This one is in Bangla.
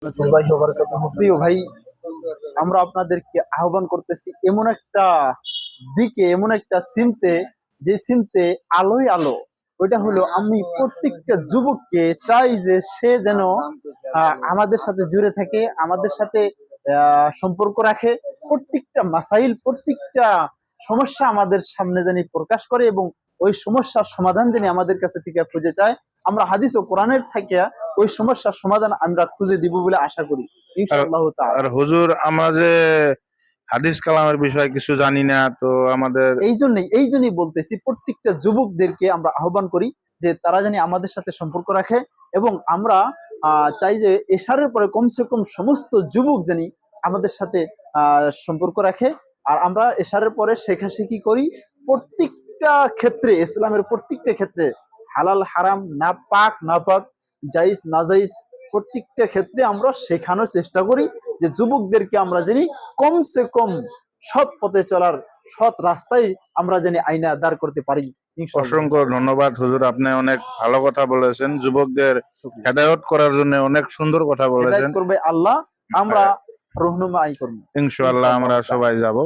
রাহমাতুল্লাহি ওয়া বারাকাতুহু। প্রিয় ভাই, আমরা আপনাদেরকে আহ্বান করতেছি এমন একটা দিকে, এমন একটা সিমতে, যে সিমতে আলোই আলো। ওইটা হলো, আমি প্রত্যেকটা যুবককে চাই যে সে যেন আমাদের সাথে জুড়ে থাকে, আমাদের সাথে সম্পর্ক রাখে, প্রত্যেকটা মাসাইল, প্রত্যেকটা সমস্যা আমাদের সামনে জানি প্রকাশ করে এবং ওই সমস্যার সমাধান জানি আমাদের কাছে থেকে খুঁজে চায়। আমরা হাদিস ও কোরআনের থেকে ওই সমস্যার সমাধান আমরা খুঁজে দিব বলে আশা করি আর ইনশাআল্লাহ তাআলা। আর হুজুর, আমরা যে হাদিস কালামের বিষয়ে কিছু জানি না, তো আমাদের এই জন্যই বলতেছি, প্রত্যেকটা যুবকদেরকে আমরা আহ্বান করি যে তারা জানি আমাদের সাথে সম্পর্ক রাখে এবং আমরা চাই যে এশারের পরে কমসে কম সমস্ত যুবক জানি আমাদের সাথে সম্পর্ক রাখে। আর আমরা এশারের পরে শেখাশেখি করি প্রত্যেকটা ক্ষেত্রে, ইসলামের প্রত্যেকটা ক্ষেত্রে, হালাল হারাম, না পাক না পাক, জায়েজ না জায়েজ, প্রত্যেকটা ক্ষেত্রে আমরা শেখানোর চেষ্টা করি যে যুবকদেরকে আমরা জানি কমসে কম সৎ পথে চলার, সৎ রাস্তায় আমরা জানি আইনা দাঁড় করতে পারি ইনশাআল্লাহ। অসংখ্য ধন্যবাদ হুজুর, আপনি অনেক ভালো কথা বলেছেন। যুবকদের হেদায়েত করার জন্য অনেক সুন্দর কথা হেদায়েত বলেছেন। করবে আল্লাহ, আমরা রহনুমাই করব ইনশাআল্লাহ ইনশাআল্লাহ আমরা তাআলা। সবাই যাব।